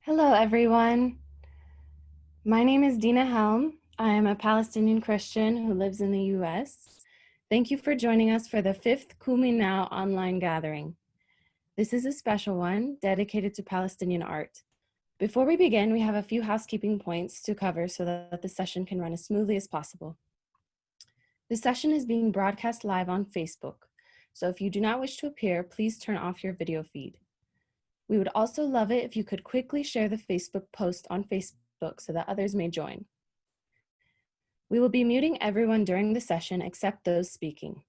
Hello, everyone. My name is Dina Helm. I am a Palestinian Christian who lives in the US. Thank you for joining us for the 5th Kumi Now online gathering. This is a special one dedicated to Palestinian art. Before we begin, we have a few housekeeping points to cover so that the session can run as smoothly as possible. The session is being broadcast live on Facebook, so if you do not wish to appear, please turn off your video feed. We would also love it if you could quickly share the Facebook post on Facebook so that others may join. We will be muting everyone during the session except those speaking.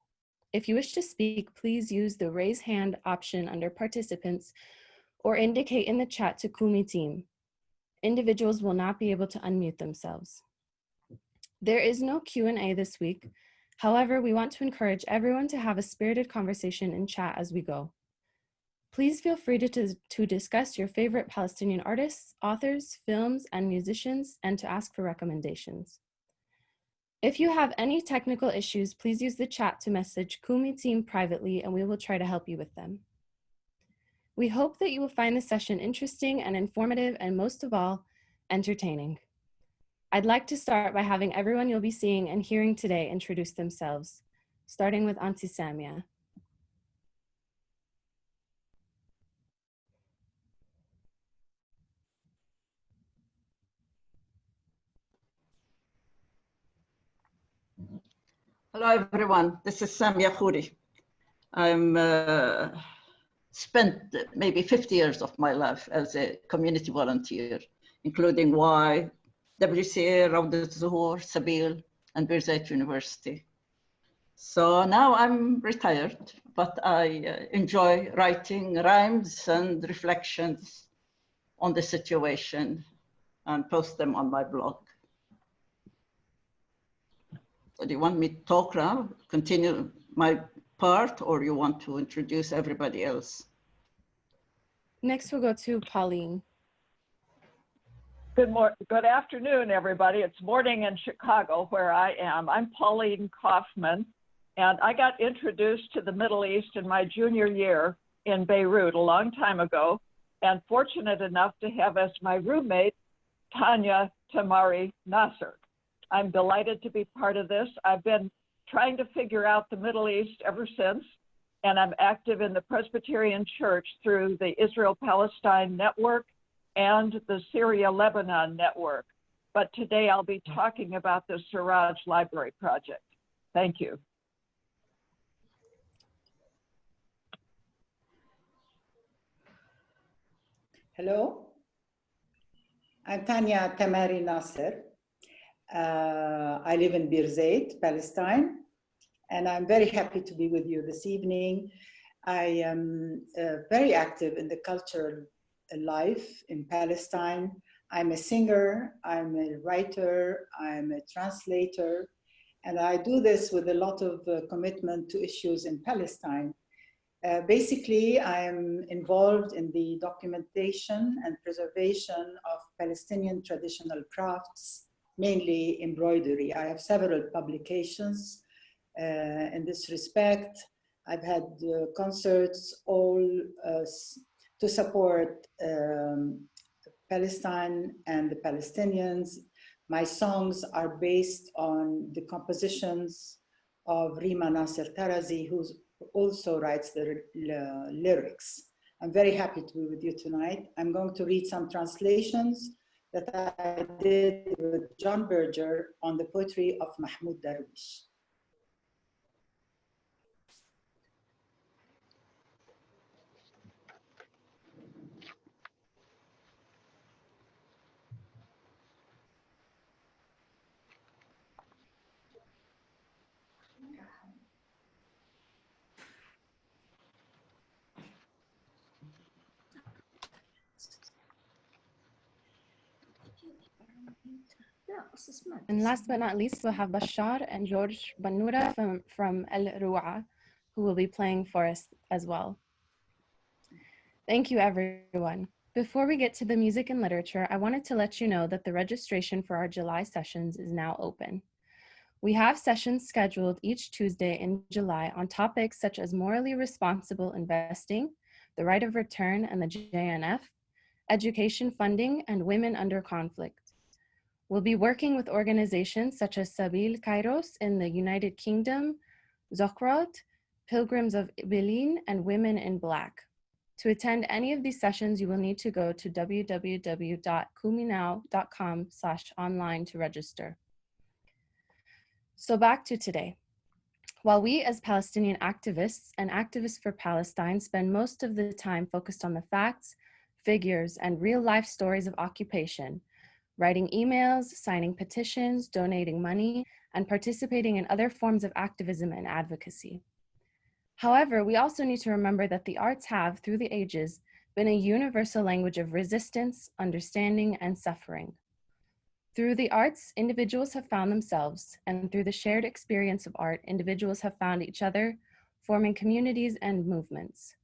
If you wish to speak, please use the raise hand option under participants or indicate in the chat to Kumi team. Individuals will not be able to unmute themselves. There is no Q&A this week. However, we want to encourage everyone to have a spirited conversation in chat as we go. Please feel free to discuss your favorite Palestinian artists, authors, films, and musicians, and to ask for recommendations. If you have any technical issues, please use the chat to message Kumi team privately, and we will try to help you with them. We hope that you will find the session interesting and informative, and most of all, entertaining. I'd like to start by having everyone you'll be seeing and hearing today introduce themselves, starting with Auntie Samia. Hello, everyone. This is Samia Khoury. I'm spent maybe 50 years of my life as a community volunteer, including Y, WCA, Rawdat Zuhur, Sabil, and Birzeit University. So now I'm retired, but I enjoy writing rhymes and reflections on the situation and post them on my blog. So do you want me to talk now, continue my part, or you want to introduce everybody else? Next, we'll go to Pauline. Good afternoon, everybody. It's morning in Chicago, where I am. I'm Pauline Coffman, and I got introduced to the Middle East in my junior year in Beirut a long time ago, and fortunate enough to have as my roommate, Tania Nasir. I'm delighted to be part of this. I've been trying to figure out the Middle East ever since, and I'm active in the Presbyterian Church through the Israel-Palestine Network and the Syria-Lebanon Network. But today I'll be talking about the Seraj Library Project. Thank you. Hello, I'm Tania Nasir. I live in Birzeit, Palestine, and I'm very happy to be with you this evening. I am very active in the cultural life in Palestine. I'm a singer, I'm a writer, I'm a translator, and I do this with a lot of commitment to issues in Palestine. Basically, I'm involved in the documentation and preservation of Palestinian traditional crafts, mainly embroidery. I have several publications in this respect. I've had concerts all to support Palestine and the Palestinians. My songs are based on the compositions of Rima Nasser Tarazi, who also writes the lyrics. I'm very happy to be with you tonight. I'm going to read some translations that I did with John Berger on the poetry of Mahmoud Darwish. And last but not least, we'll have Bashar and George Banura from El Ru'a, who will be playing for us as well. Thank you, everyone. Before we get to the music and literature, I wanted to let you know that the registration for our July sessions is now open. We have sessions scheduled each Tuesday in July on topics such as morally responsible investing, the right of return and the JNF, education funding, and women under conflict. We'll be working with organizations such as Sabil Kairos in the United Kingdom, Zokrat, Pilgrims of Bilin, and Women in Black. To attend any of these sessions, you will need to go to www.kuminow.com/online to register. So back to today. While we as Palestinian activists and activists for Palestine spend most of the time focused on the facts, figures, and real-life stories of occupation, writing emails, signing petitions, donating money, and participating in other forms of activism and advocacy. However, we also need to remember that the arts have, through the ages, been a universal language of resistance, understanding, and suffering. Through the arts, individuals have found themselves, and through the shared experience of art, individuals have found each other, forming communities and movements.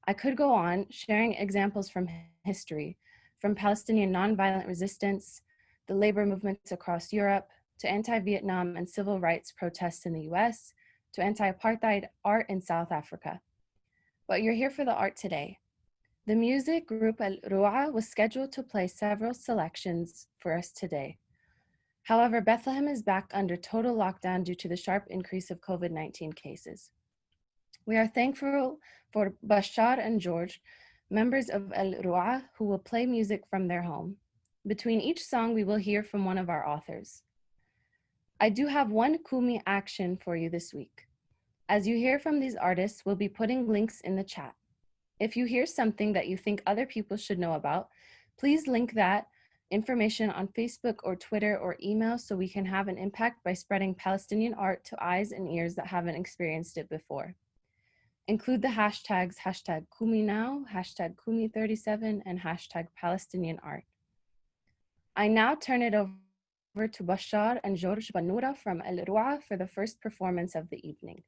I could go on sharing examples from history, from Palestinian nonviolent resistance, the labor movements across Europe, to anti-Vietnam and civil rights protests in the US, to anti-apartheid art in South Africa. But you're here for the art today. The music group Al Ru'a was scheduled to play several selections for us today. However, Bethlehem is back under total lockdown due to the sharp increase of COVID-19 cases. We are thankful for Bashar and George, members of Al Ru'a, who will play music from their home. Between each song, we will hear from one of our authors. I do have one Kumi action for you this week. As you hear from these artists, we'll be putting links in the chat. If you hear something that you think other people should know about, please link that information on Facebook or Twitter or email so we can have an impact by spreading Palestinian art to eyes and ears that haven't experienced it before. Include the hashtags #KumiNow, #Kumi37, and #Palestinian art. I now turn it over to Bashar and George Bannoura from Al Ru'a for the first performance of the evening.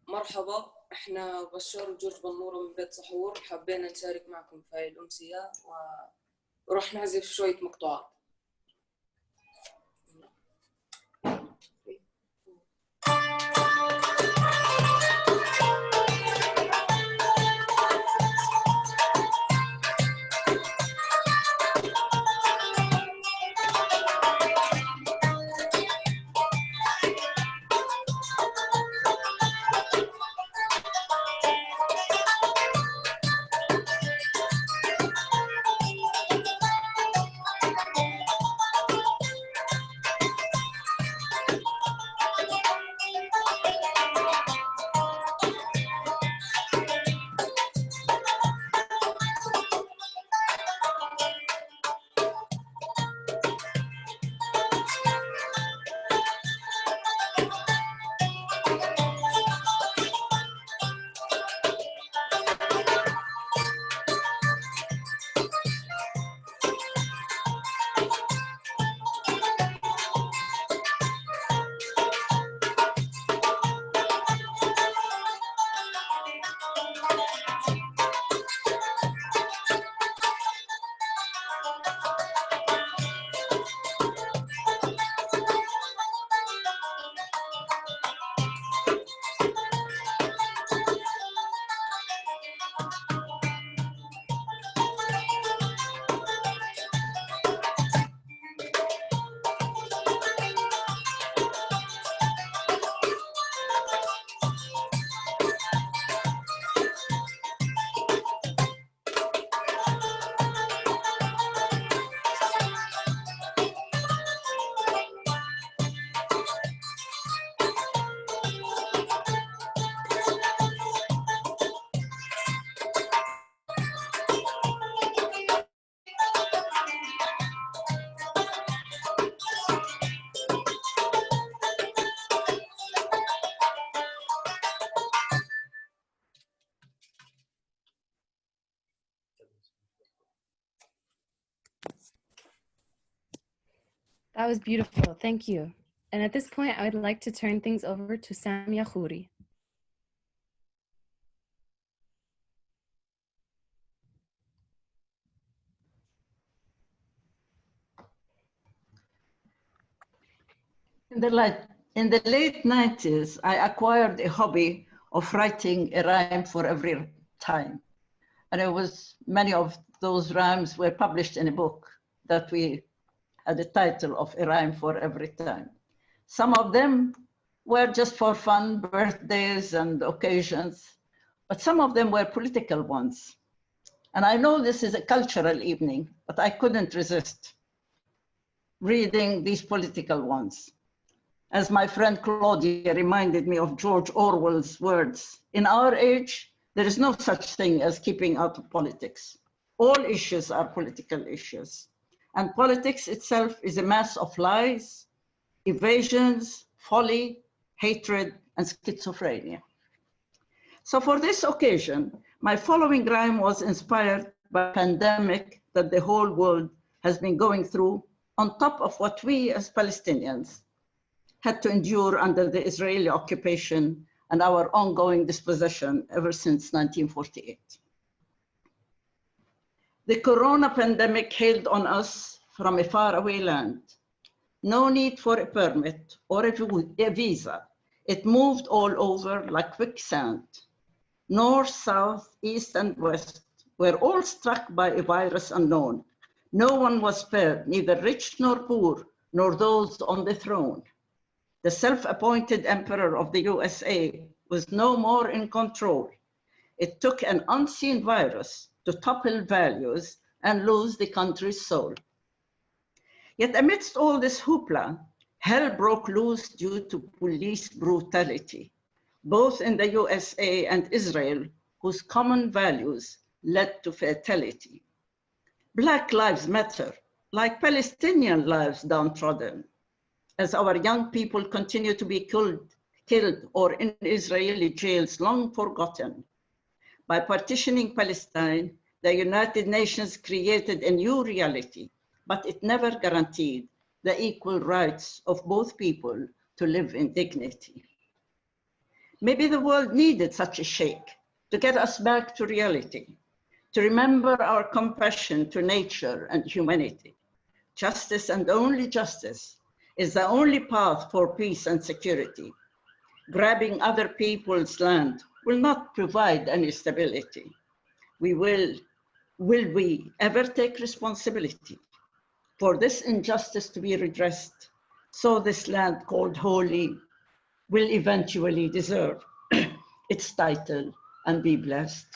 مرحبا، احنا بشار وجورج بنورة من بيت سحور. حبينا نشارك معكم في هاي الأمسية وراح نعزف شوية مقطوعات. That was beautiful, thank you. And at this point, I would like to turn things over to Samia Khoury. In the late 90s, I acquired a hobby of writing a rhyme for every time. And many of those rhymes were published in a book that we had the title of A Rhyme for Every Time. Some of them were just for fun, birthdays and occasions, but some of them were political ones. And I know this is a cultural evening, but I couldn't resist reading these political ones. As my friend Claudia reminded me of George Orwell's words, in our age, there is no such thing as keeping out of politics. All issues are political issues. And politics itself is a mass of lies, evasions, folly, hatred, and schizophrenia. So for this occasion, my following rhyme was inspired by a pandemic that the whole world has been going through on top of what we as Palestinians had to endure under the Israeli occupation and our ongoing dispossession ever since 1948. The corona pandemic hailed on us from a faraway land. No need for a permit or a visa. It moved all over like quicksand. North, south, east, and west were all struck by a virus unknown. No one was spared, neither rich nor poor, nor those on the throne. The self-appointed emperor of the USA was no more in control. It took an unseen virus to topple values and lose the country's soul. Yet amidst all this hoopla, hell broke loose due to police brutality, both in the USA and Israel, whose common values led to fatality. Black lives matter, like Palestinian lives downtrodden, as our young people continue to be killed or in Israeli jails long forgotten. By partitioning Palestine, the United Nations created a new reality, but it never guaranteed the equal rights of both people to live in dignity. Maybe the world needed such a shake to get us back to reality, to remember our compassion to nature and humanity. Justice and only justice is the only path for peace and security. Grabbing other people's land will not provide any stability. Will we ever take responsibility for this injustice to be redressed, so this land called holy will eventually deserve its title and be blessed?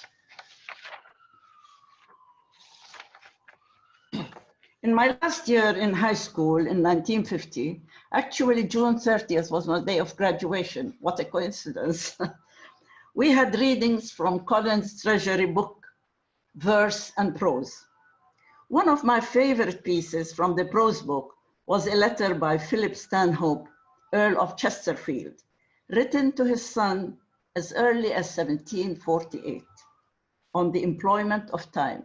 In my last year in high school in 1950, actually June 30th was my day of graduation. What a coincidence. We had readings from Collins' Treasury book, Verse and Prose. One of my favorite pieces from the prose book was a letter by Philip Stanhope, Earl of Chesterfield, written to his son as early as 1748 on the employment of time.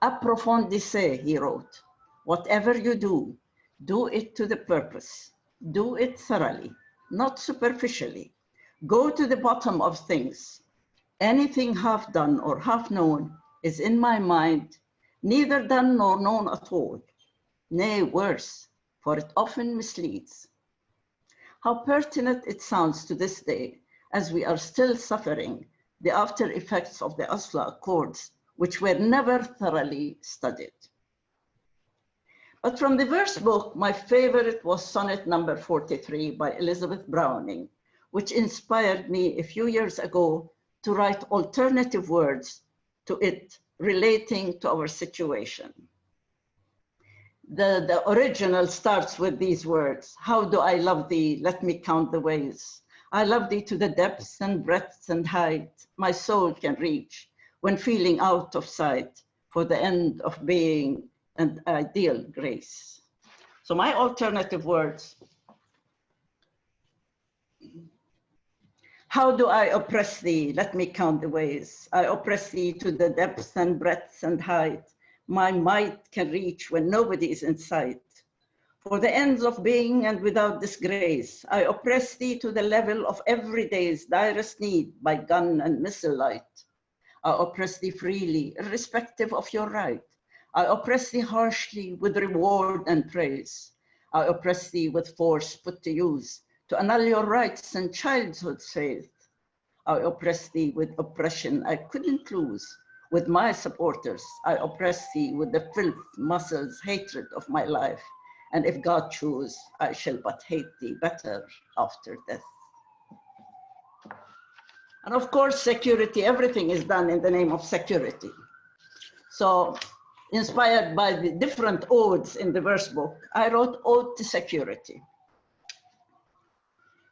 Approfondissez, he wrote, whatever you do, do it to the purpose. Do it thoroughly, not superficially. Go to the bottom of things. Anything half done or half known is in my mind, neither done nor known at all. Nay, worse, for it often misleads. How pertinent it sounds to this day, as we are still suffering the after effects of the Oslo Accords, which were never thoroughly studied. But from the verse book, my favorite was sonnet number 43 by Elizabeth Browning, which inspired me a few years ago to write alternative words to it relating to our situation. The original starts with these words: how do I love thee? Let me count the ways. I love thee to the depths and breadths and height my soul can reach when feeling out of sight for the end of being and ideal grace. So my alternative words: how do I oppress thee? Let me count the ways. I oppress thee to the depths and breadths and height my might can reach when nobody is in sight. For the ends of being and without disgrace, I oppress thee to the level of every day's direst need by gun and missile light. I oppress thee freely, irrespective of your right. I oppress thee harshly with reward and praise. I oppress thee with force put to use to annul your rights and childhood's faith. I oppress thee with oppression I couldn't lose. With my supporters, I oppress thee with the filth, muscles, hatred of my life. And if God choose, I shall but hate thee better after death. And of course, security, everything is done in the name of security. So inspired by the different odes in the verse book, I wrote Ode to Security.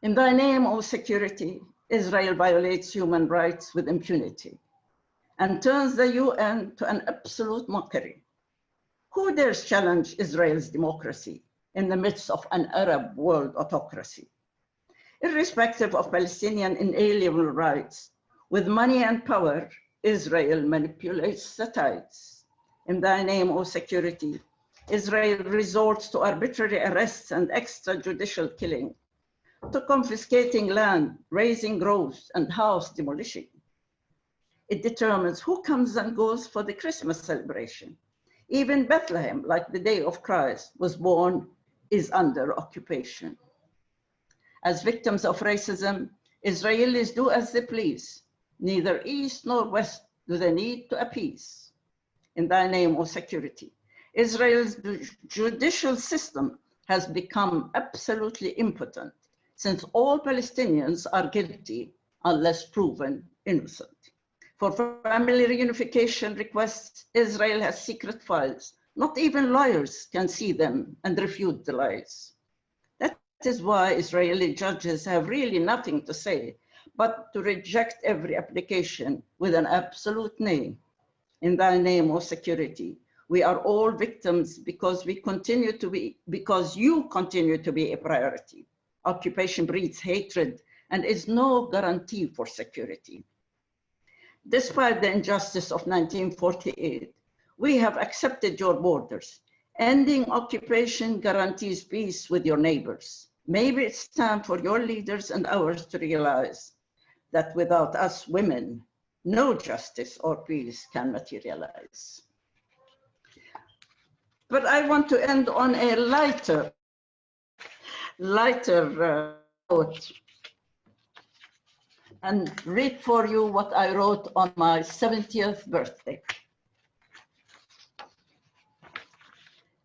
In thy name, O security, Israel violates human rights with impunity and turns the UN to an absolute mockery. Who dares challenge Israel's democracy in the midst of an Arab world autocracy? Irrespective of Palestinian inalienable rights, with money and power, Israel manipulates the tides. In thy name, O security, Israel resorts to arbitrary arrests and extrajudicial killing, to confiscating land, raising growth, and house demolishing. It determines who comes and goes for the Christmas celebration. Even Bethlehem, like the day of Christ was born, is under occupation. As victims of racism, Israelis do as they please. Neither east nor west do they need to appease. In thy name, O security, Israel's judicial system has become absolutely impotent, since all Palestinians are guilty unless proven innocent. For family reunification requests, Israel has secret files. Not even lawyers can see them and refute the lies. That is why Israeli judges have really nothing to say, but to reject every application with an absolute nay. In thy name, O security, we are all victims because you continue to be a priority. Occupation breeds hatred and is no guarantee for security. Despite the injustice of 1948, we have accepted your borders. Ending occupation guarantees peace with your neighbors. Maybe it's time for your leaders and ours to realize that without us women, no justice or peace can materialize. But I want to end on a lighter note and read for you what I wrote on my 70th birthday.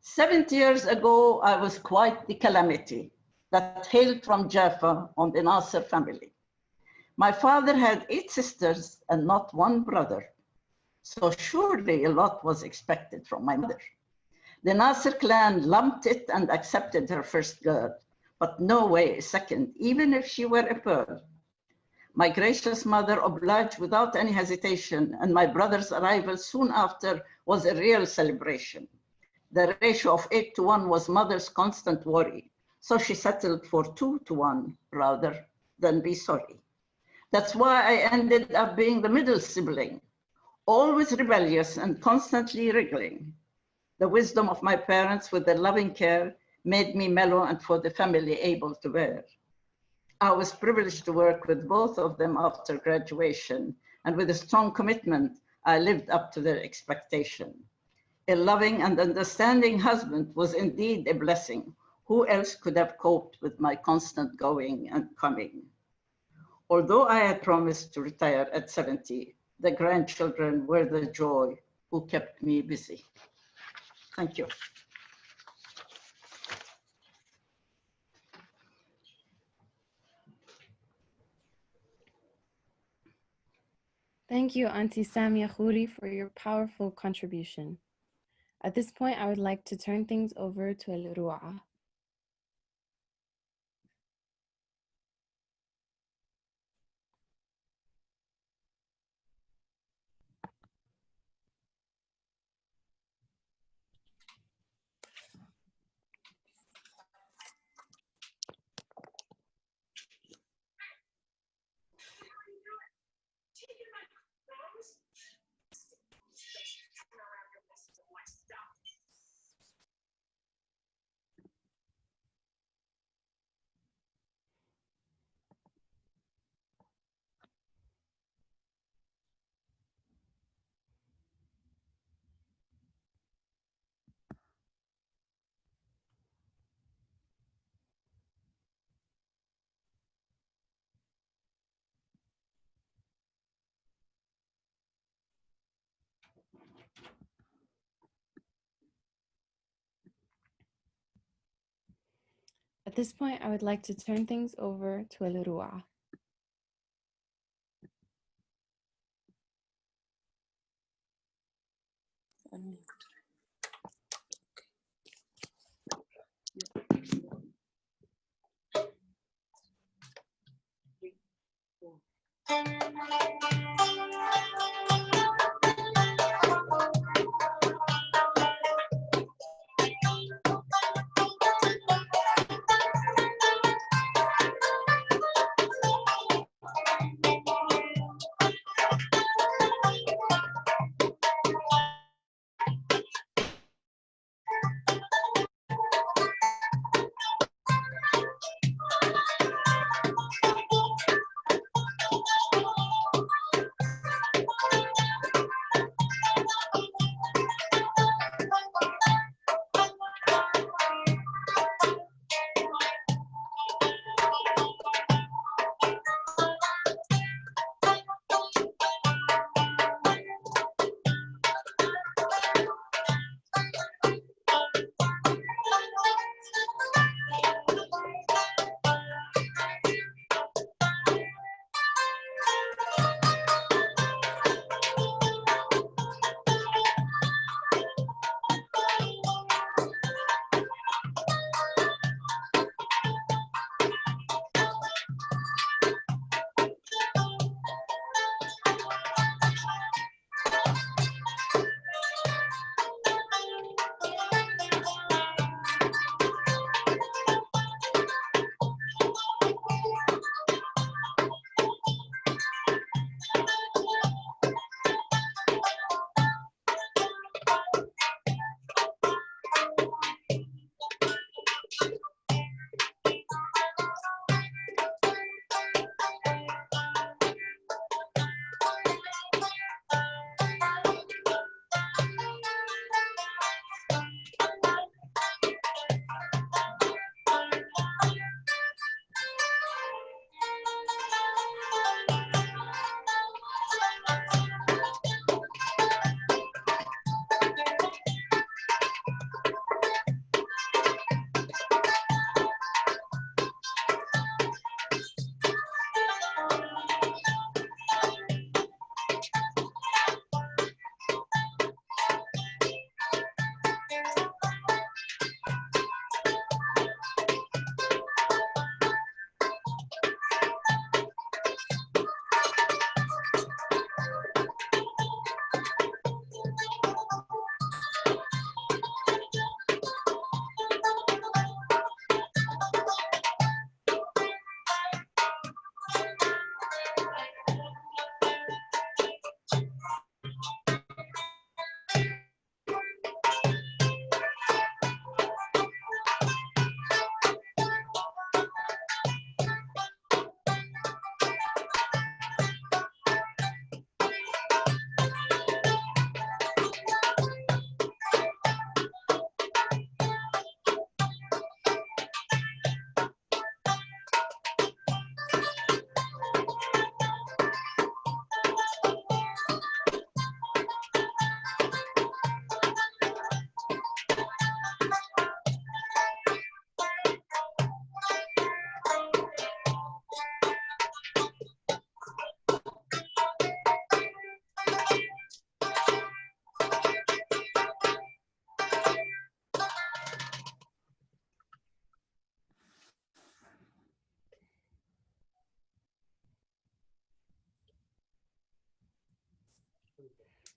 70 years ago, I was quite the calamity that hailed from Jaffa on the Nasir family. My father had 8 sisters and not 1 brother. So surely a lot was expected from my mother. The Nasir clan lumped it and accepted her first girl, but no way a second, even if she were a pearl. My gracious mother obliged without any hesitation, and my brother's arrival soon after was a real celebration. The ratio of 8 to 1 was mother's constant worry, so she settled for 2 to 1 rather than be sorry. That's why I ended up being the middle sibling, always rebellious and constantly wriggling. The wisdom of my parents with their loving care made me mellow and for the family able to bear. I was privileged to work with both of them after graduation, and with a strong commitment, I lived up to their expectation. A loving and understanding husband was indeed a blessing. Who else could have coped with my constant going and coming? Although I had promised to retire at 70, the grandchildren were the joy who kept me busy. Thank you. Thank you, Auntie Samia Khoury, for your powerful contribution. At this point, I would like to turn things over to El Ru'a. this point, I would like to turn things over to Alirua.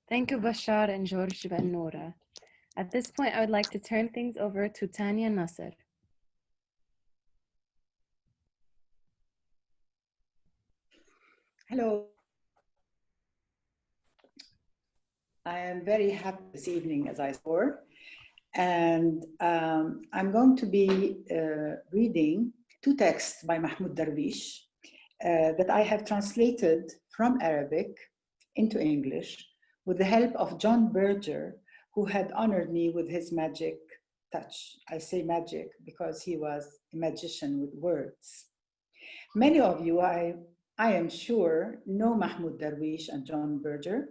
Thank you, Bashar and George Ben-Noura. At this point, I would like to turn things over to Tania Nasir. Hello. I am very happy this evening, as I saw, and I'm going to be reading two texts by Mahmoud Darwish that I have translated from Arabic into English with the help of John Berger, who had honored me with his magic touch. I say magic because he was a magician with words. Many of you, I am sure, know Mahmoud Darwish and John Berger,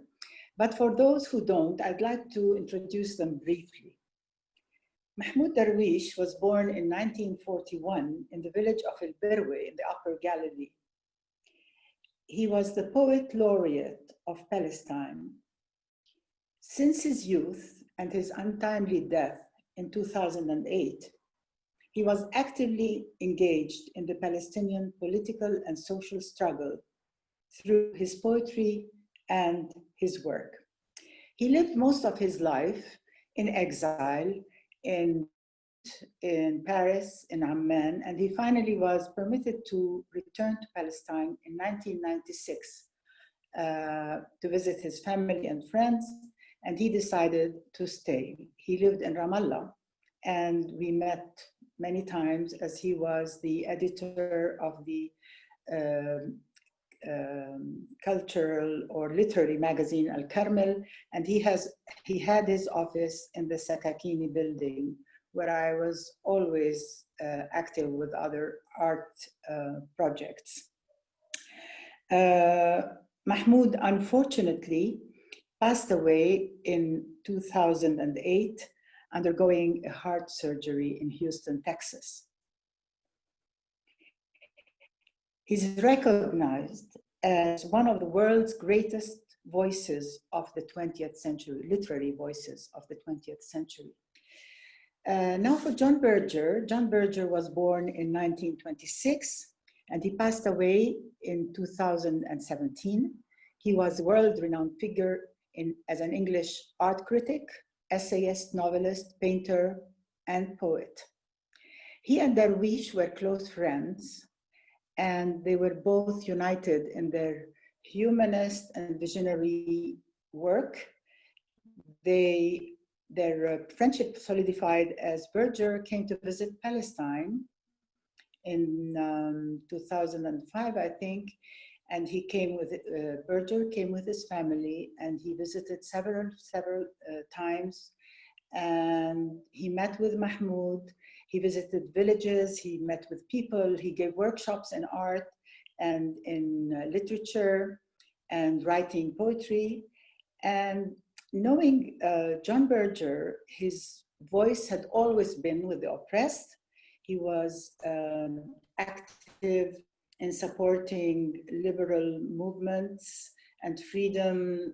but for those who don't, I'd like to introduce them briefly. Mahmoud Darwish was born in 1941 in the village of El Berwe in the Upper Galilee. He was the poet laureate of Palestine. Since his youth and his untimely death in 2008, he was actively engaged in the Palestinian political and social struggle through his poetry and his work. He lived most of his life in exile in Paris, in Amman, and he finally was permitted to return to Palestine in 1996 to visit his family and friends, and he decided to stay. He lived in Ramallah, and we met many times as he was the editor of the cultural or literary magazine Al Carmel, and he had his office in the Sakakini building, where I was always active with other art projects. Mahmoud unfortunately passed away in 2008, undergoing a heart surgery in Houston, Texas. He's recognized as one of the world's greatest voices of the 20th century, literary voices of the 20th century. Now for John Berger. John Berger was born in 1926 and he passed away in 2017. He was a world-renowned figure as an English art critic, essayist, novelist, painter, and poet. He and Darwish were close friends, and they were both united in their humanist and visionary work. Their friendship solidified as Berger came to visit Palestine in 2005, I think, and he came with, Berger came with his family, and he visited several times, and he met with Mahmoud. He visited villages, he met with people, he gave workshops in art and in literature and writing poetry. And knowing John Berger, his voice had always been with the oppressed. He was active in supporting liberal movements and freedom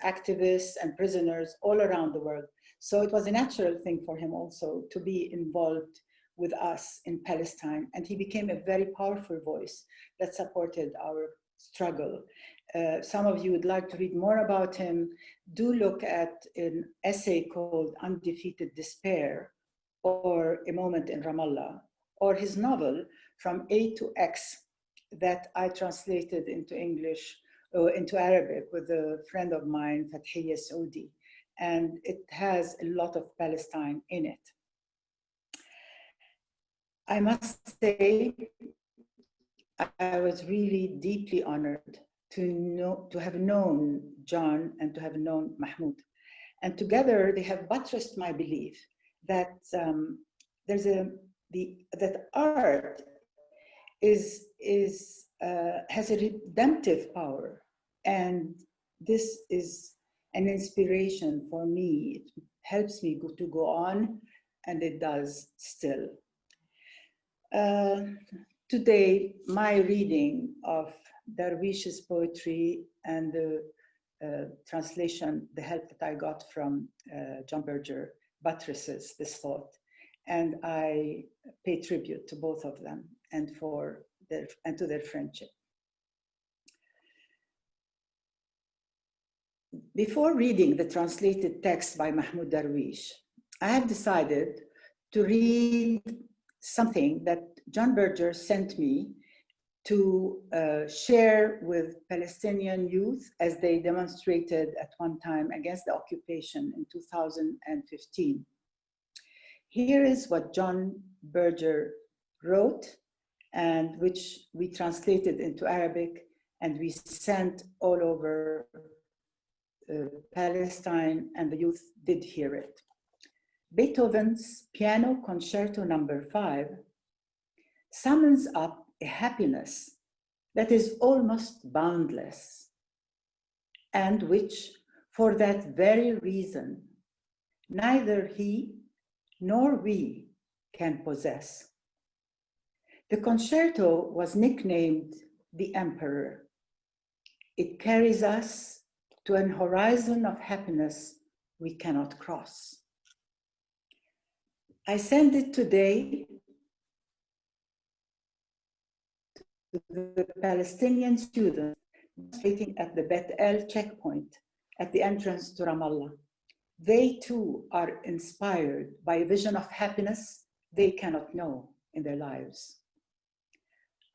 activists and prisoners all around the world. So it was a natural thing for him also to be involved with us in Palestine. And he became a very powerful voice that supported our struggle. Some of you would like to read more about him. Do look at an essay called Undefeated Despair, or A Moment in Ramallah, or his novel From A to X that I translated into English, into Arabic with a friend of mine, Fathiya Saudi. And it has a lot of Palestine in it. I must say, I was really deeply honored to have known John and to have known Mahmoud. And together they have buttressed my belief that that art has a redemptive power, and this is an inspiration for me. It helps me to go on, and it does still. Today, my reading of Darwish's poetry and the translation, the help that I got from John Berger, buttresses this thought. And I pay tribute to both of them and to their friendship. Before reading the translated text by Mahmoud Darwish, I have decided to read something that John Berger sent me to share with Palestinian youth as they demonstrated at one time against the occupation in 2015. Here is what John Berger wrote, and which we translated into Arabic, and we sent all over Palestine, and the youth did hear it. Beethoven's Piano Concerto No. 5 summons up a happiness that is almost boundless, and which, for that very reason, neither he nor we can possess. The concerto was nicknamed the Emperor. It carries us to an horizon of happiness we cannot cross. I send it today to the Palestinian students waiting at the Bet El checkpoint at the entrance to Ramallah. They too are inspired by a vision of happiness they cannot know in their lives.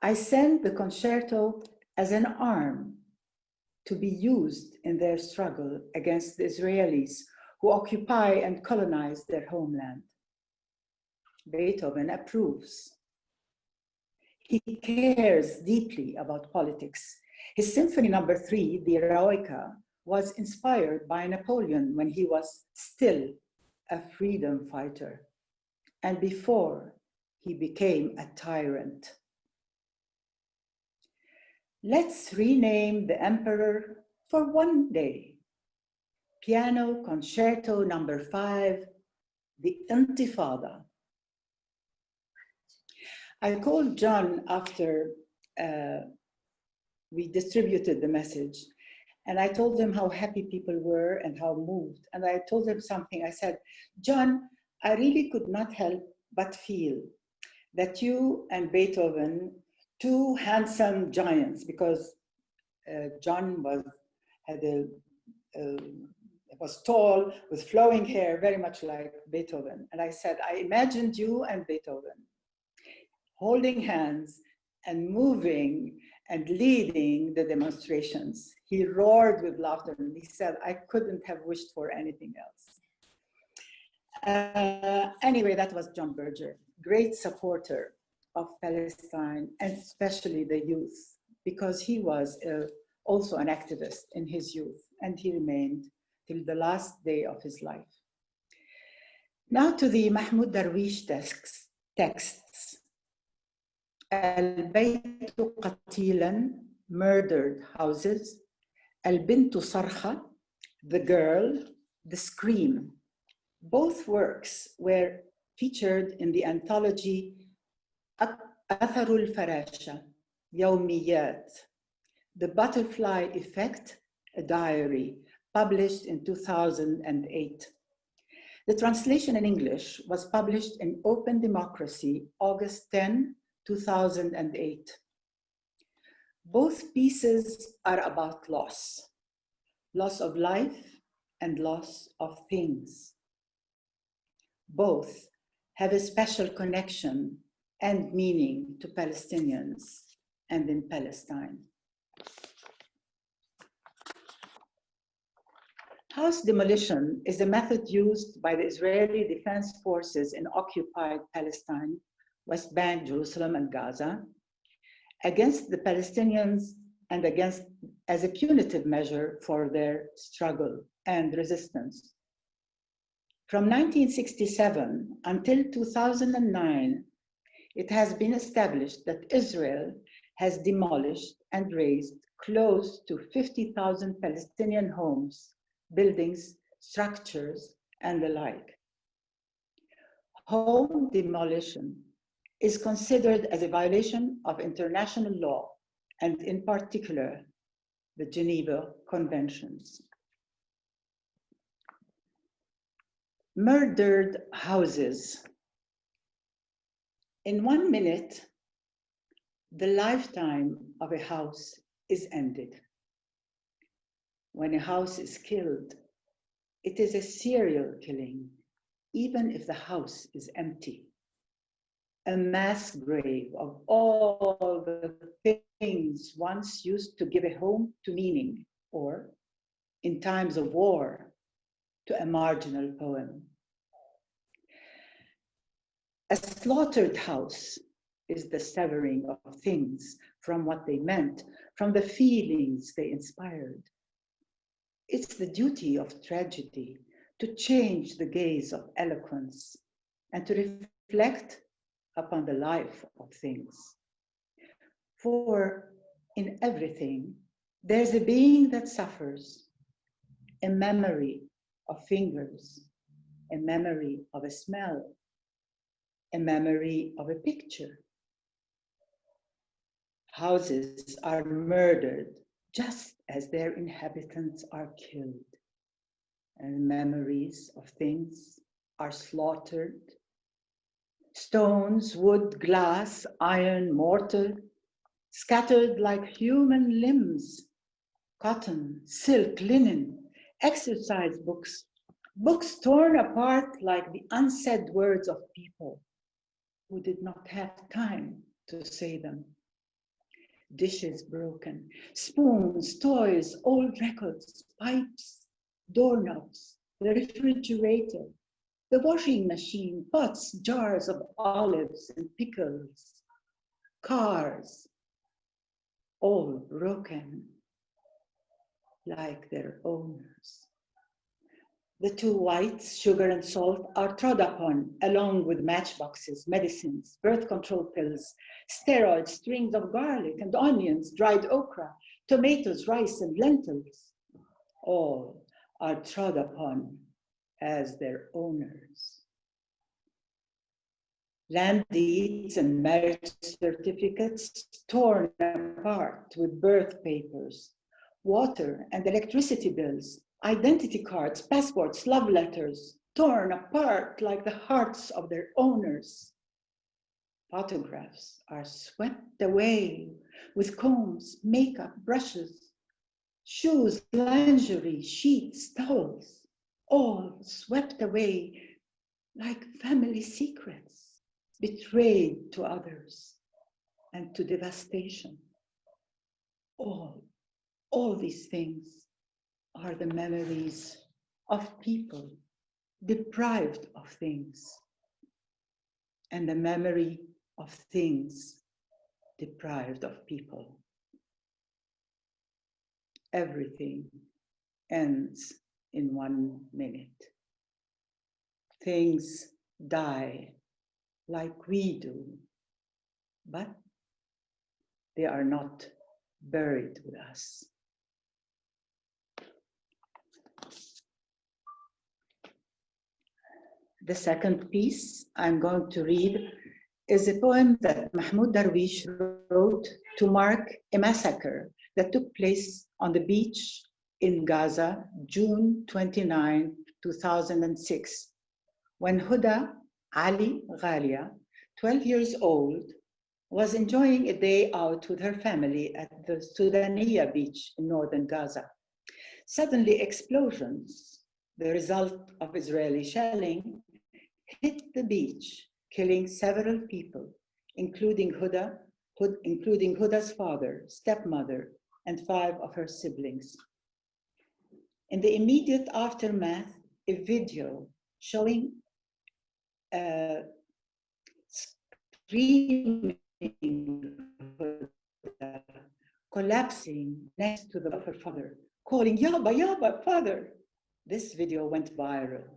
I send the concerto as an arm to be used in their struggle against the Israelis who occupy and colonize their homeland. Beethoven approves. He cares deeply about politics. His Symphony No. 3, the Eroica, was inspired by Napoleon when he was still a freedom fighter and before he became a tyrant. Let's rename the Emperor for one day. Piano Concerto No. 5, the Intifada. I called John after we distributed the message, and I told him how happy people were and how moved. And I told him something. I said, John, I really could not help but feel that you and Beethoven, two handsome giants, because John was tall with flowing hair, very much like Beethoven. And I said, I imagined you and Beethoven holding hands and moving and leading the demonstrations. He roared with laughter and he said, I couldn't have wished for anything else. Anyway, that was John Berger, great supporter of Palestine and especially the youth, because he was also an activist in his youth and he remained till the last day of his life. Now to the Mahmoud Darwish texts. البيت قتيلا, murdered houses. البنت صرخة, the girl, the scream. Both works were featured in the anthology أثر الفراشة, يوميات, The Butterfly Effect, a diary, published in 2008. The translation in English was published in Open Democracy, August 10, 2008. Both pieces are about loss of life and loss of things. Both have a special connection and meaning to Palestinians and in Palestine. House demolition is a method used by the Israeli Defense Forces in occupied Palestine, West Bank, Jerusalem, and Gaza, against the Palestinians and as a punitive measure for their struggle and resistance. From 1967 until 2009, it has been established that Israel has demolished and razed close to 50,000 Palestinian homes, buildings, structures, and the like. Home demolition is considered as a violation of international law, and in particular, the Geneva Conventions. Murdered houses. In 1 minute, the lifetime of a house is ended. When a house is killed, it is a serial killing, even if the house is empty. A mass grave of all the things once used to give a home to meaning, or in times of war, to a marginal poem. A slaughtered house is the severing of things from what they meant, from the feelings they inspired. It's the duty of tragedy to change the gaze of eloquence and to reflect upon the life of things. For in everything, there's a being that suffers, a memory of fingers, a memory of a smell, a memory of a picture. Houses are murdered just as their inhabitants are killed, and memories of things are slaughtered. Stones, wood, glass, iron, mortar, scattered like human limbs, cotton, silk, linen, exercise books, books torn apart like the unsaid words of people who did not have time to say them. Dishes broken, spoons, toys, old records, pipes, doorknobs, the refrigerator, the washing machine, pots, jars of olives and pickles, cars, all broken like their owners. The two whites, sugar and salt, are trod upon along with matchboxes, medicines, birth control pills, steroids, strings of garlic and onions, dried okra, tomatoes, rice and lentils. All are trod upon as their owners. Land deeds and marriage certificates torn apart with birth papers, water and electricity bills, identity cards, passports, love letters, torn apart like the hearts of their owners. Photographs are swept away with combs, makeup, brushes, shoes, lingerie, sheets, towels, all swept away like family secrets, betrayed to others and to devastation. All these things are the memories of people deprived of things, and the memory of things deprived of people. Everything ends in 1 minute. Things die like we do, but they are not buried with us. The second piece I'm going to read is a poem that Mahmoud Darwish wrote to mark a massacre that took place on the beach in Gaza, June 29, 2006, when Huda Ali Ghalia, 12 years old, was enjoying a day out with her family at the Sudaniya beach in northern Gaza. Suddenly, explosions, the result of Israeli shelling, hit the beach, killing several people, including Huda's father, stepmother, and 5 of her siblings. In the immediate aftermath, a video showing screaming Huda, collapsing next to the of her father, calling, "Yaba, Yaba, father." This video went viral,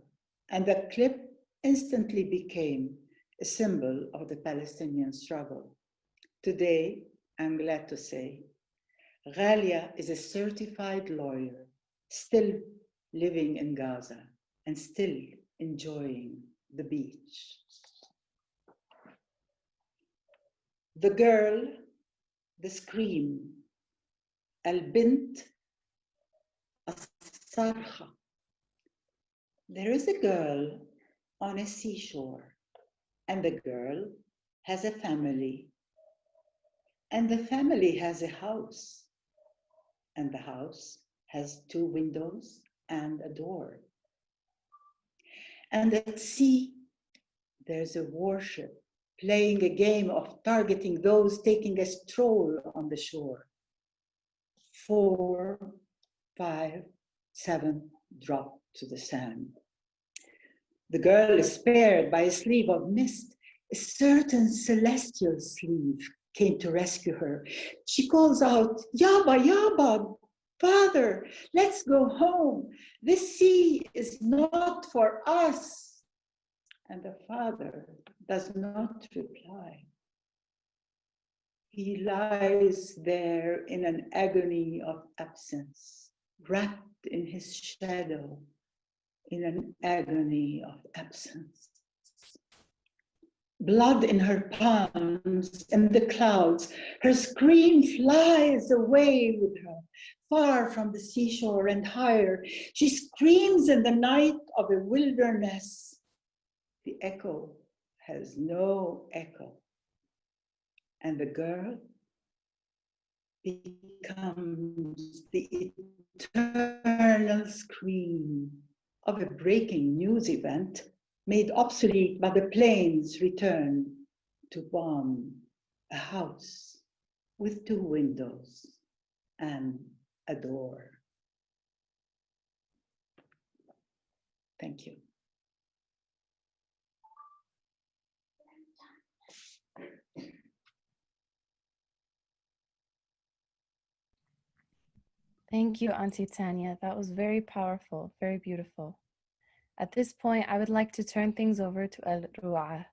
and the clip instantly became a symbol of the Palestinian struggle. Today, I'm glad to say, Ghalia is a certified lawyer, still living in Gaza and still enjoying the beach. The girl, the scream, al-bint as-sarha. There is a girl on a seashore, and the girl has a family, and the family has a house, and the house has 2 windows and a door. And at sea, there's a warship playing a game of targeting those taking a stroll on the shore. 4, 5, 7 drop to the sand. The girl is spared by a sleeve of mist. A certain celestial sleeve came to rescue her. She calls out, "Yaba, Yaba, father, let's go home. This sea is not for us." And the father does not reply. He lies there in an agony of absence, wrapped in his shadow, in an agony of absence. Blood in her palms, in the clouds, her scream flies away with her, far from the seashore and higher. She screams in the night of a wilderness. The echo has no echo. And the girl becomes the eternal scream of a breaking news event made obsolete by the plane's return to bomb a house with 2 windows and a door. Thank you. Thank you, Auntie Tania. That was very powerful, very beautiful. At this point, I would like to turn things over to Al-Ru'a.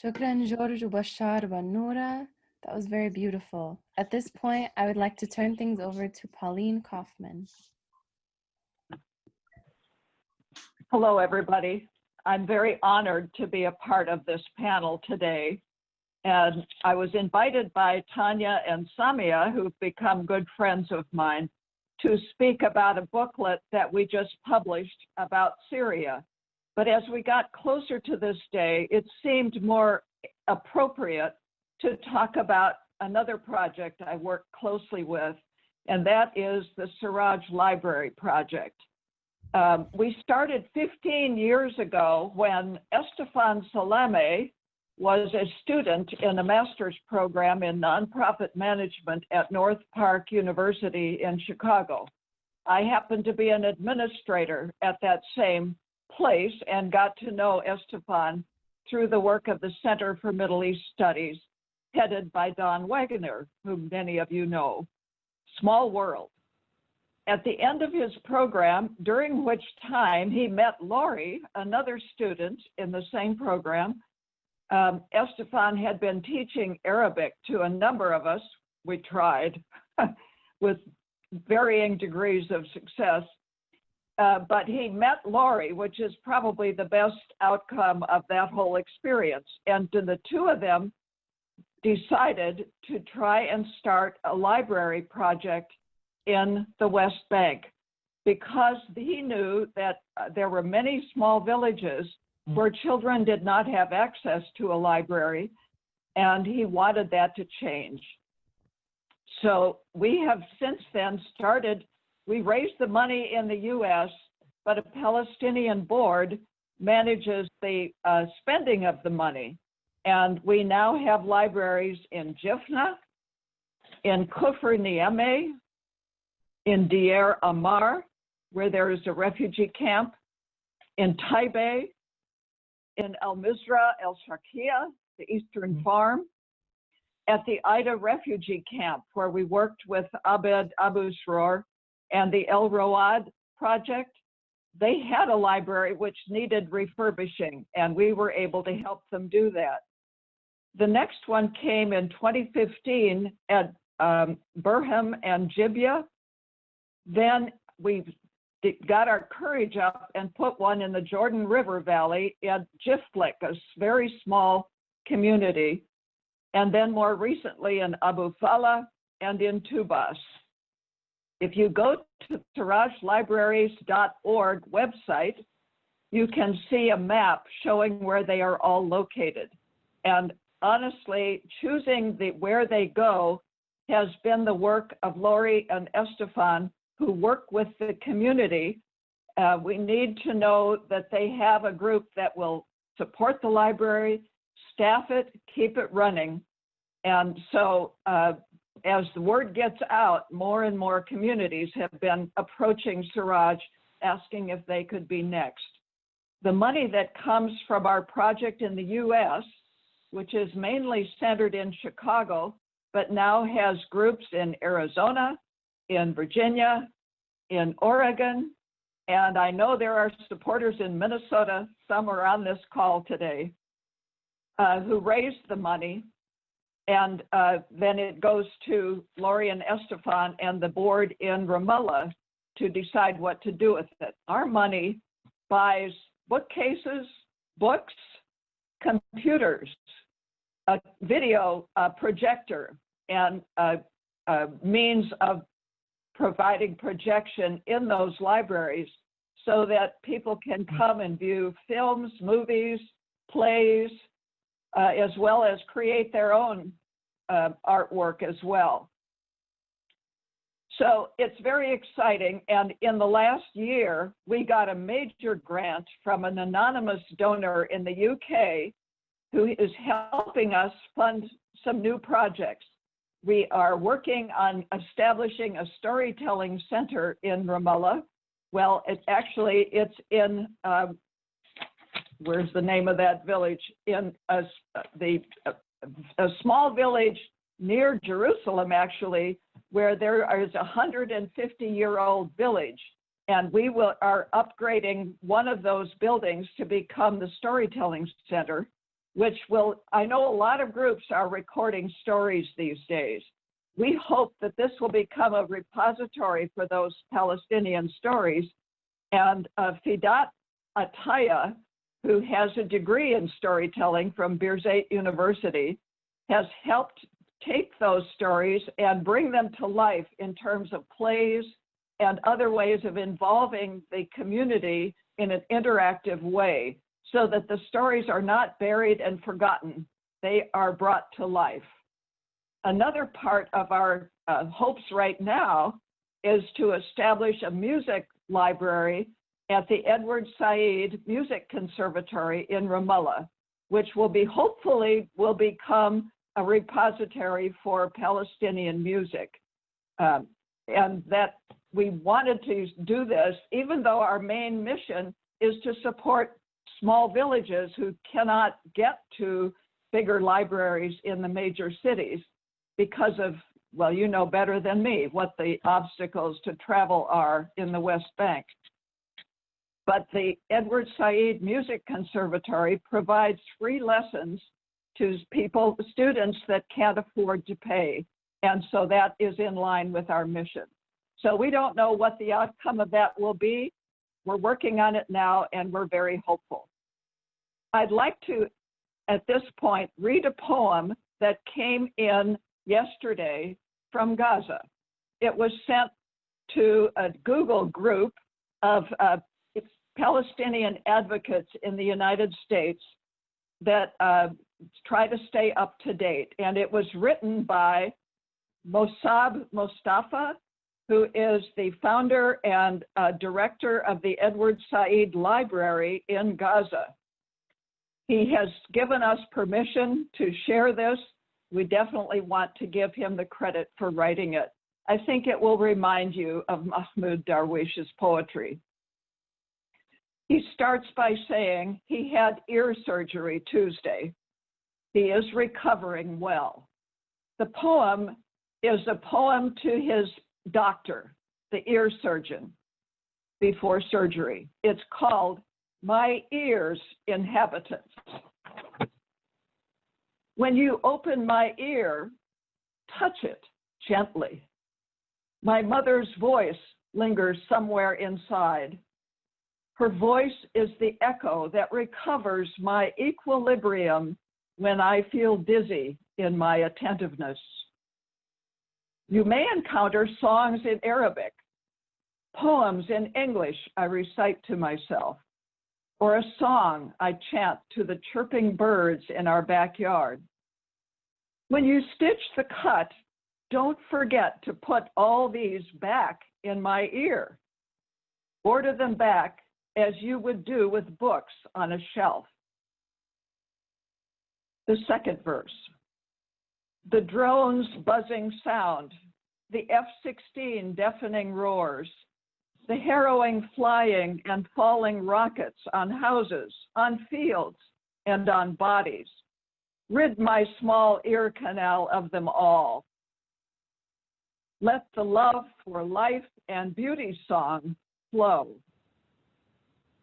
Shukran, George, Bashar, Banura. That was very beautiful. At this point, I would like to turn things over to Pauline Coffman. Hello, everybody. I'm very honored to be a part of this panel today. And I was invited by Tania and Samia, who've become good friends of mine, to speak about a booklet that we just published about Syria. But as we got closer to this day, it seemed more appropriate to talk about another project I work closely with, and that is the Seraj Library Project. We started 15 years ago when Estefan Salame was a student in a master's program in nonprofit management at North Park University in Chicago. I happened to be an administrator at that same place and got to know Estefan through the work of the Center for Middle East Studies, headed by Don Wagoner, whom many of you know. Small world. At the end of his program, during which time he met Laurie, another student in the same program, Estefan had been teaching Arabic to a number of us. We tried with varying degrees of success. But he met Laurie, which is probably the best outcome of that whole experience. And the two of them decided to try and start a library project in the West Bank, because he knew that there were many small villages where children did not have access to a library, and he wanted that to change. So we have since then started, we raised the money in the US, but a Palestinian board manages the spending of the money. And we now have libraries in Jifna, in Kufr Niamey, in Deir Ammar, where there is a refugee camp, in Taibeh, in Al Mizra, El Shakia, the Eastern Farm, at the Ida refugee camp, where we worked with Abed Abu Sroor and the El Road project. They had a library which needed refurbishing, and we were able to help them do that. The next one came in 2015 at Burham and Jibya. Then we got our courage up and put one in the Jordan River Valley at Jiflik, a very small community. And then more recently in Abu Fala and in Tubas. If you go to serajlibraries.org website, you can see a map showing where they are all located. And honestly, choosing where they go has been the work of Laurie and Estefan, who work with the community. We need to know that they have a group that will support the library, staff it, keep it running. And so as the word gets out, more and more communities have been approaching Seraj, asking if they could be next. The money that comes from our project in the US, which is mainly centered in Chicago, but now has groups in Arizona, in Virginia, in Oregon, and I know there are supporters in Minnesota, some are on this call today, who raised the money. And then it goes to Laurie and Estefan and the board in Ramallah to decide what to do with it. Our money buys bookcases, books, computers, a video projector, and means of providing projection in those libraries so that people can come and view films, movies, plays, as well as create their own artwork as well. So it's very exciting. And in the last year, we got a major grant from an anonymous donor in the UK who is helping us fund some new projects. We are working on establishing a storytelling center in Ramallah. Well, it's in, where's the name of that village? In a small village near Jerusalem, actually, where there is a 150-year-old village. And we are upgrading one of those buildings to become the storytelling center, which will, I know a lot of groups are recording stories these days. We hope that this will become a repository for those Palestinian stories. And Fidat Ataya, who has a degree in storytelling from Birzeit University, has helped take those stories and bring them to life in terms of plays and other ways of involving the community in an interactive way so that the stories are not buried and forgotten. They are brought to life. Another part of our hopes right now is to establish a music library at the Edward Said Music Conservatory in Ramallah, which will be hopefully will become a repository for Palestinian music. And that we wanted to do this, even though our main mission is to support small villages who cannot get to bigger libraries in the major cities because of, well, you know better than me what the obstacles to travel are in the West Bank. But the Edward Said Music Conservatory provides free lessons to students that can't afford to pay. And so that is in line with our mission. So we don't know what the outcome of that will be. We're working on it now, and we're very hopeful. I'd like to, at this point, read a poem that came in yesterday from Gaza. It was sent to a Google group of Palestinian advocates in the United States that try to stay up to date. And it was written by Mossab Mustafa, who is the founder and director of the Edward Said Library in Gaza. He has given us permission to share this. We definitely want to give him the credit for writing it. I think it will remind you of Mahmoud Darwish's poetry. He starts by saying he had ear surgery Tuesday. He is recovering well. The poem is a poem to his doctor, the ear surgeon, before surgery. It's called My Ear's Inhabitants. When you open my ear, touch it gently. My mother's voice lingers somewhere inside. Her voice is the echo that recovers my equilibrium when I feel dizzy in my attentiveness. You may encounter songs in Arabic, poems in English I recite to myself, or a song I chant to the chirping birds in our backyard. When you stitch the cut, don't forget to put all these back in my ear. Order them back as you would do with books on a shelf. The second verse. The drone's buzzing sound, the F-16 deafening roars, the harrowing flying and falling rockets on houses, on fields, and on bodies. Rid my small ear canal of them all. Let the love for life and beauty song flow.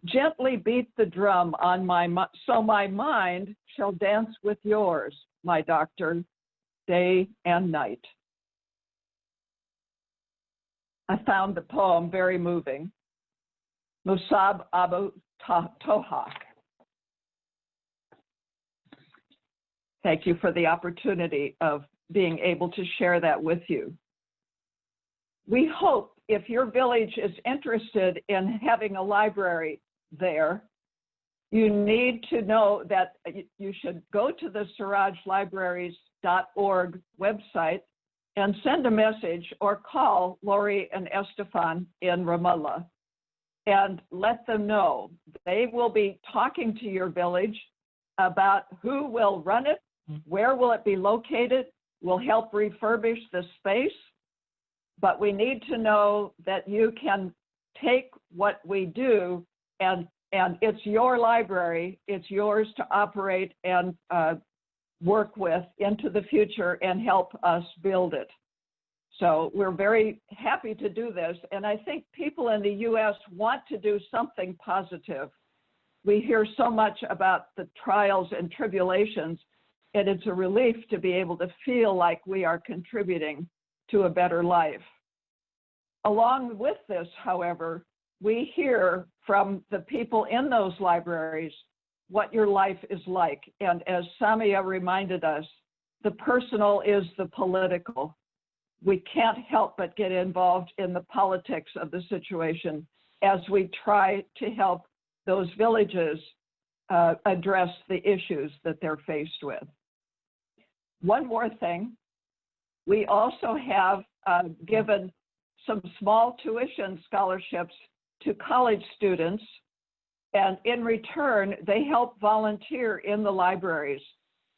Gently beat the drum on so my mind shall dance with yours, my doctor, day and night. I found the poem very moving. Musab Abu Tohak. Thank you for the opportunity of being able to share that with you. We hope if your village is interested in having a library there, you need to know that you should go to the serajlibraries.org website and send a message or call Lori and Estefan in Ramallah and let them know. They will be talking to your village about who will run it, where will it be located, will help refurbish the space, but we need to know that you can take what we do and it's your library, it's yours to operate and work with into the future and help us build it. So we're very happy to do this. And I think people in the US want to do something positive. We hear so much about the trials and tribulations, and it's a relief to be able to feel like we are contributing to a better life. Along with this, however, we hear from the people in those libraries what your life is like. And as Samia reminded us, the personal is the political. We can't help but get involved in the politics of the situation as we try to help those villages address the issues that they're faced with. One more thing, we also have given some small tuition scholarships to college students, and in return, they help volunteer in the libraries.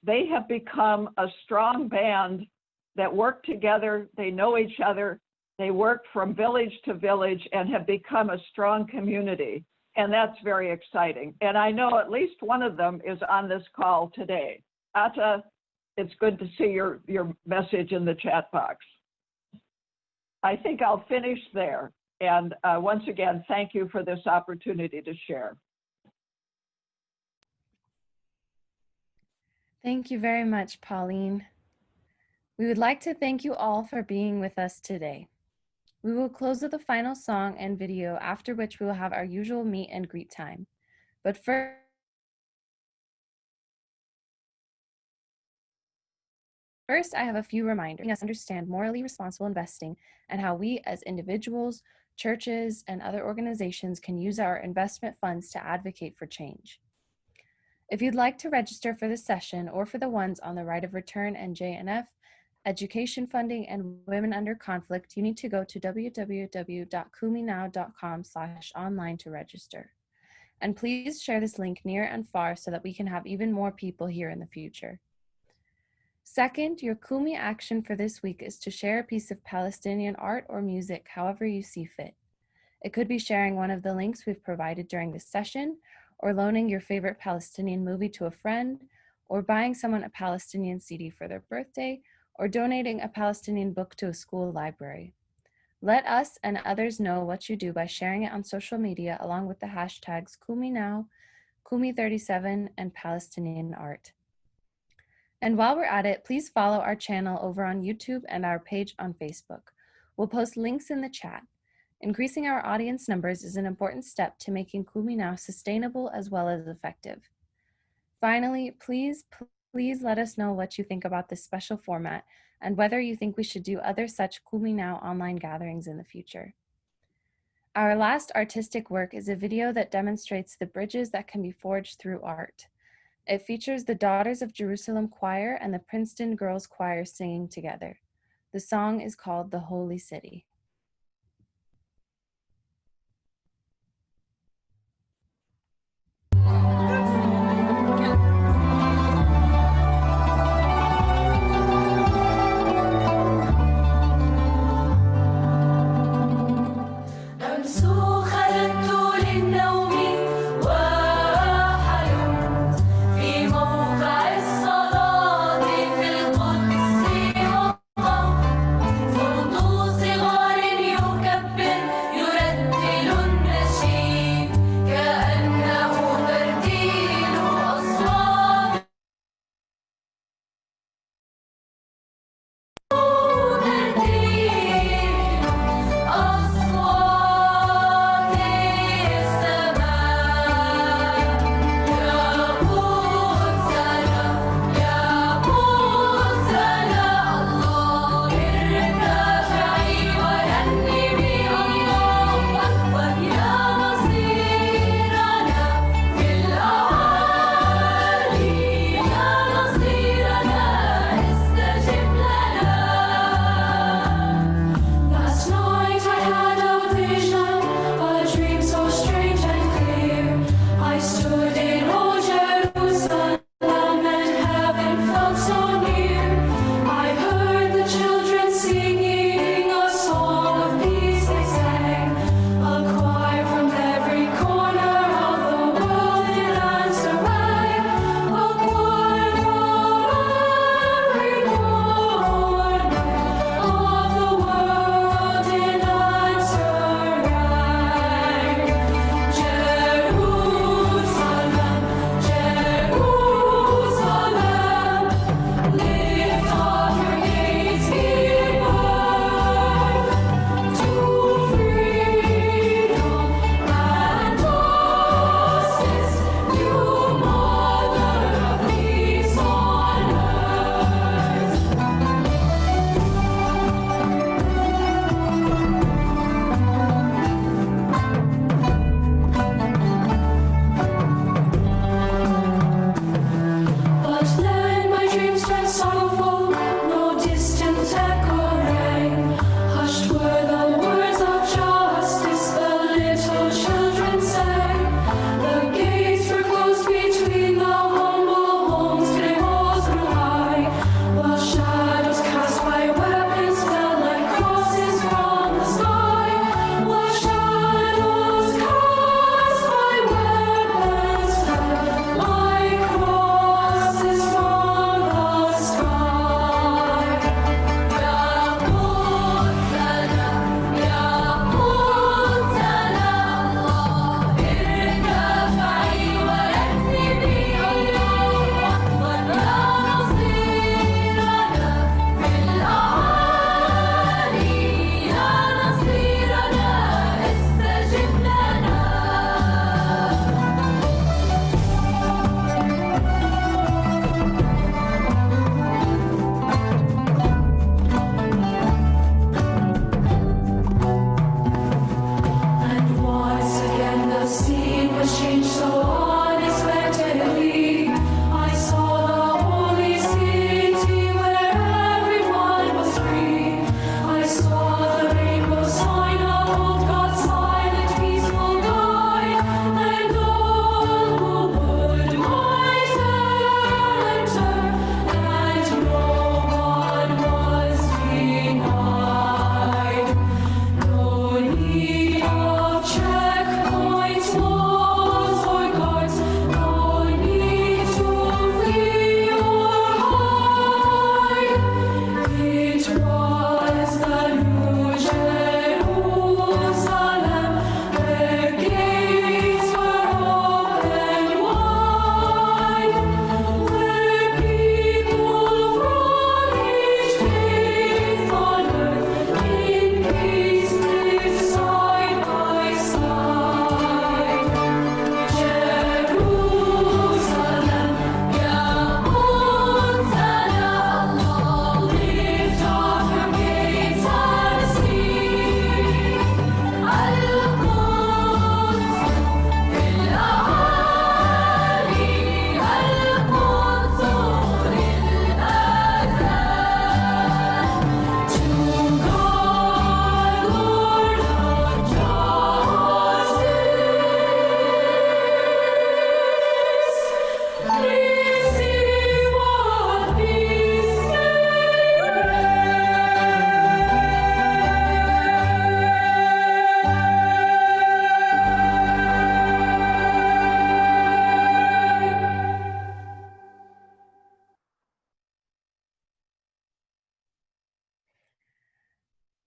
They have become a strong band that work together, they know each other, they work from village to village and have become a strong community. And that's very exciting. And I know at least one of them is on this call today. Atta, it's good to see your message in the chat box. I think I'll finish there. And once again, thank you for this opportunity to share. Thank you very much, Pauline. We would like to thank you all for being with us today. We will close with a final song and video, after which we will have our usual meet and greet time. But first, I have a few reminders to help us understand morally responsible investing and how we as individuals, churches, and other organizations can use our investment funds to advocate for change. If you'd like to register for this session or for the ones on the right of return and JNF, education funding, and women under conflict, you need to go to www.kuminow.com/online to register. And please share this link near and far so that we can have even more people here in the future. Second, your Kumi action for this week is to share a piece of Palestinian art or music however you see fit. It could be sharing one of the links we've provided during this session, or loaning your favorite Palestinian movie to a friend, or buying someone a Palestinian CD for their birthday, or donating a Palestinian book to a school library. Let us and others know what you do by sharing it on social media along with the hashtags KumiNow, Kumi37, and Palestinian Art. And while we're at it, please follow our channel over on YouTube and our page on Facebook. We'll post links in the chat. Increasing our audience numbers is an important step to making Kumi Now sustainable as well as effective. Finally, please let us know what you think about this special format and whether you think we should do other such Kumi Now online gatherings in the future. Our last artistic work is a video that demonstrates the bridges that can be forged through art. It features the Daughters of Jerusalem Choir and the Princeton Girls Choir singing together. The song is called The Holy City. كأنه ترتيل أصوات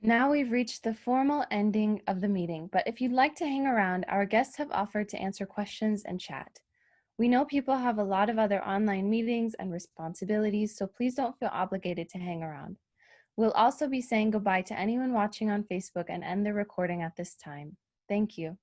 Now we've reached the formal ending of the meeting, but if you'd like to hang around, our guests have offered to answer questions and chat. We know people have a lot of other online meetings and responsibilities, so please don't feel obligated to hang around. We'll also be saying goodbye to anyone watching on Facebook and end the recording at this time. Thank you.